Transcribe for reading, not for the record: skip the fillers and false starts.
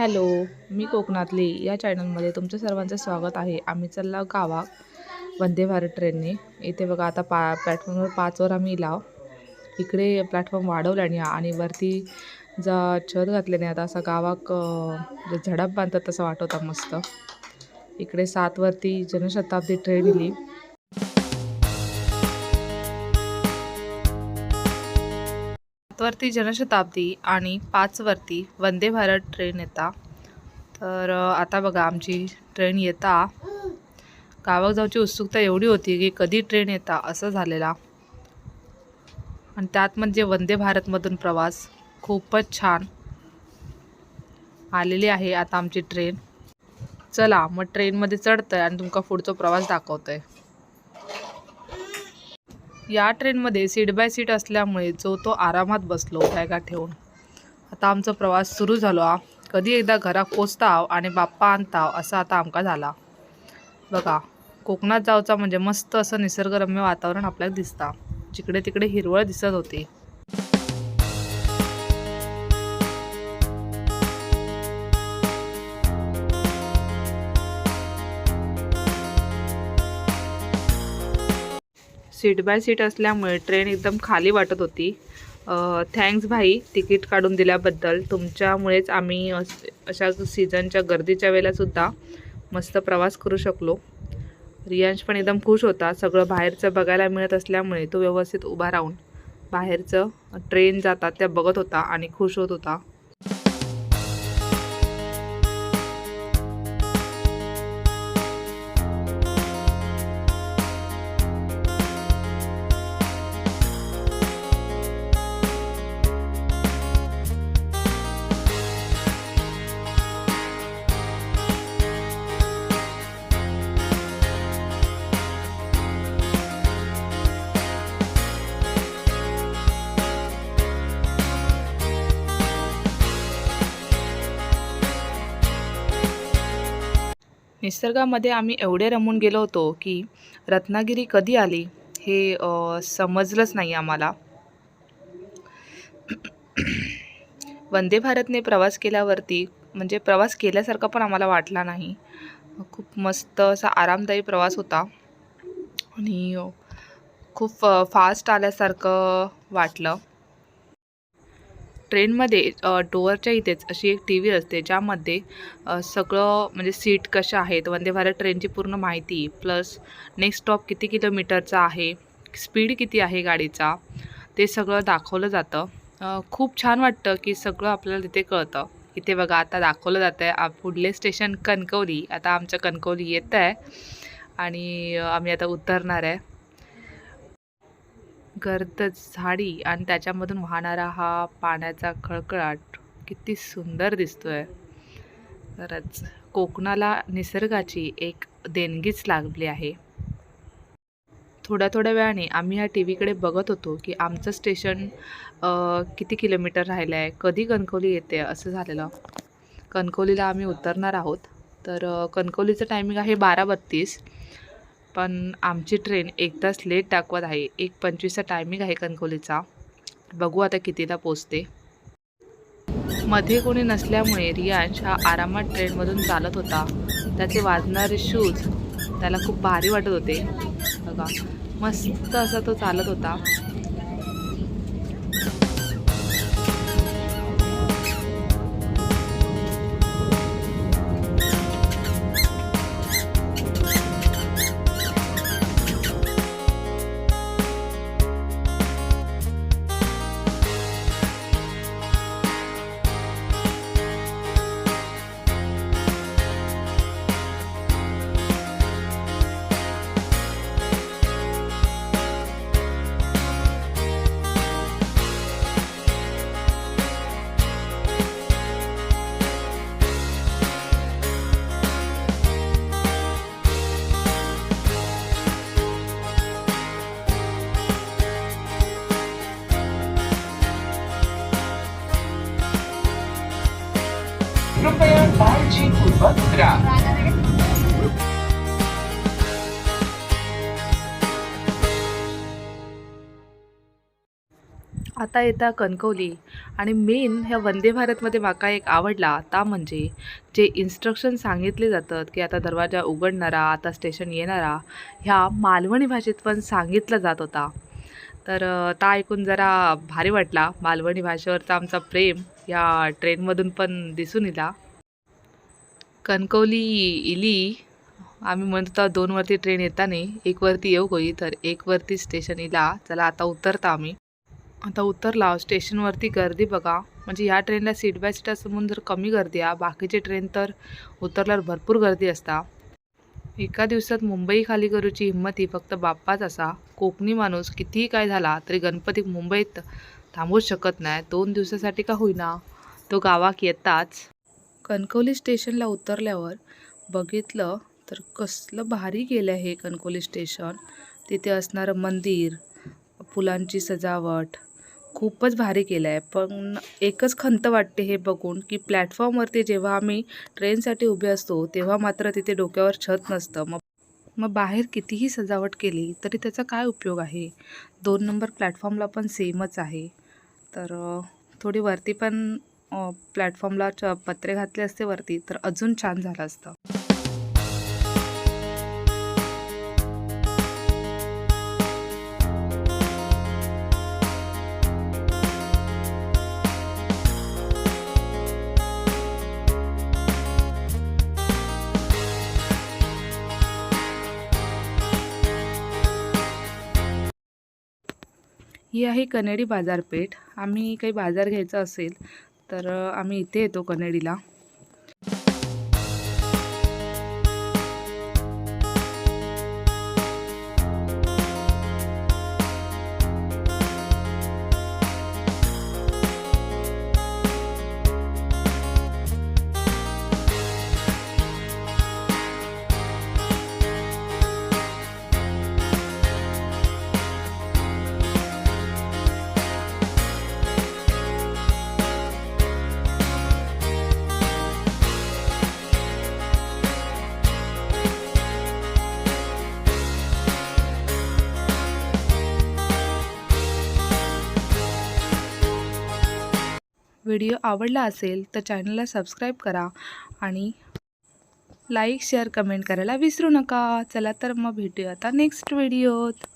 Hello, मी कोकणातली या चॅनलमध्ये तुमचं सर्वांचं स्वागत आहे. आम्ही चाललो गावात वंदे भारत ट्रेनने. इथे बघा आता प्लॅटफॉर्मवर 5वर आम्ही इलाव. इकडे प्लॅटफॉर्म वाढवल्याने आणि वरती छत घातल्याने आता असं गावाक झडप बांधतात तसं वाटत आहे मस्त. इकडे 7वरती जनशताब्दी ट्रेन इली. वरती जनशताब्दी आणि 5वरती वंदे भारत ट्रेन येता. तर आता बघा आमची ट्रेन येता. गावात जाऊची उत्सुकता एवढी होती की कधी ट्रेन येता असं झालेला. आणि त्यात म्हणजे वंदे भारतमधून प्रवास खूपच छान आलेली आहे आता आमची ट्रेन. चला मग ट्रेनमध्ये चढतंय आणि तुमका पुढचा प्रवास दाखवतोय. या ट्रेनमध्ये सीट बाय सीट असल्यामुळे जो तो आरामात बसलो बॅगा ठेवून. आता आमचा प्रवास सुरू झालो. कधी एकदा घरात पोचताव आणि बाप्पा आणताव असं आता आमका झाला. बघा कोकणात जाऊचा म्हणजे मस्त असं निसर्गरम्य वातावरण आपल्याला दिसता. जिकडे तिकडे हिरवळ दिसत होती. सीट बाय सीट असल्यामुळे ट्रेन एकदम खाली वाटत होती. थँक्स भाई तिकीट काढून दिल्याबद्दल. तुमच्यामुळेच आम्ही अशा सीझनच्या गर्दीच्या वेळेलासुद्धा मस्त प्रवास करू शकलो. रियांश पण एकदम खुश होता. सगळं बाहेरचं बघायला मिळत असल्यामुळे तो व्यवस्थित उभा राहून बाहेरचं ट्रेन जातात त्या बघत होता आणि खुश होत होता. निसर्गामध्ये आम्ही एवढे रमून गेलो होतो की रत्नागिरी कधी आली हे समजलंच नाही आम्हाला. वंदे भारतने प्रवास केल्यावरती म्हणजे प्रवास केल्यासारखा पण आम्हाला वाटला नाही. खूप मस्त असा आरामदायी प्रवास होता आणि खूप फास्ट आल्यासारखं वाटलं. ट्रेनमध्ये डोअरच्या इथेच अशी एक TV असते ज्यामध्ये सगळं म्हणजे सीट कशा आहेत, वंदे भारत ट्रेनची पूर्ण माहिती, प्लस नेक्स्ट स्टॉप किती किलोमीटरचा आहे, स्पीड किती आहे गाडीचा, ते सगळं दाखवलं जातं. खूप छान वाटतं की सगळं आपल्याला तिथे कळतं. इथे बघा आता दाखवलं जातं आहे पुढले स्टेशन कणकवली. आता आमचं कणकवली येतं आहे आणि आम्ही आता उतरणार आहे. गर्द झाडी आणि त्याच्यामधून वाहणारा हा पाण्याचा खळखळाट किती सुंदर दिसतोय. खरंच कोकणाला निसर्गाची एक देणगीच लागली आहे. थोड्या वेळाने आम्ही ह्या TVकडे बघत होतो की आमचं स्टेशन किती किलोमीटर राहिलं आहे, कधी कणकवली येते असं झालेलं. कणकवलीला आम्ही उतरणार आहोत. तर कणकवलीचं टायमिंग आहे 12:32. पण आमची ट्रेन 1 तास लेट दाखवत आहे. 1:25चा टायमिंग आहे कणकवलीचा. बघू आता कितीला पोचते. मध्ये कोणी नसल्यामुळे रियांश हा आरामात ट्रेनमधून चालत होता. त्याचे वाजणारे शूज त्याला खूप भारी वाटत होते. बघा मस्त असा तो चालत होता. कृपया काळजीपूर्वक उतरा. आता येता कणकवली आणि मेन ह्या वंदे भारतमध्ये म्हाका एक आवडला ता म्हणजे जे इन्स्ट्रक्शन सांगितले जातात की आता दरवाजा उघडणारा, आता स्टेशन येणारा, ह्या मालवणी भाषेत पण सांगितलं जात होता. तर ता ऐकून जरा भारी वाटला. मालवणी भाषेवरचा आमचा प्रेम या ट्रेनमधून पण दिसून येला. कणकवली इली आम्ही म्हणत होतो 2 वरती ट्रेन येता नाही, 1 वरती येऊ होई, तर 1 वरती स्टेशन इला. चला आता उतरता आम्ही. आता उतरला. स्टेशनवरती गर्दी बघा, म्हणजे ह्या ट्रेनला सीट बाय सीट असं जर कमी गर्दी आहे, बाकीचे ट्रेन तर उतरल्यावर भरपूर गर्दी असता. एका दिवसात मुंबई खाली करूची हिंमत ही फक्त बाप्पाच असा. कोकणी माणूस कितीही काय झाला तरी गणपती मुंबईत थांबूच शकत नाही. 2 दिवसासाठी का होईना तो गावाक येताच. कणकवली स्टेशनला उतरल्यावर बघितलं तर कसलं भारी केलं हे कणकवली स्टेशन. तिथे असणारं मंदिर, फुलांची सजावट खूपच भारी केलं आहे. पण एकच खंत वाटते हे बघून की प्लॅटफॉर्मवरती जेव्हा आम्ही ट्रेनसाठी उभे असतो तेव्हा मात्र तिथे डोक्यावर छत नसतं. मग बाहेर कितीही सजावट केली तरी त्याचा काय उपयोग आहे. 2 नंबर प्लॅटफॉर्मला पण सेमच आहे. तर थोडी वरती पण प्लॅटफॉर्मला पत्रे घातले असते वरती तर अजून छान झालं असतं. ही आहे कनेडी बाजारपेठ. आम्ही काही बाजार घ्यायचा असेल तर आम्ही इथे येतो कनेडीला. व्हिडिओ आवडला असेल तर चॅनलला सबस्क्राईब करा आणि लाईक शेअर कमेंट करायला विसरू नका. चला तर मग भेटूया आता नेक्स्ट व्हिडिओत.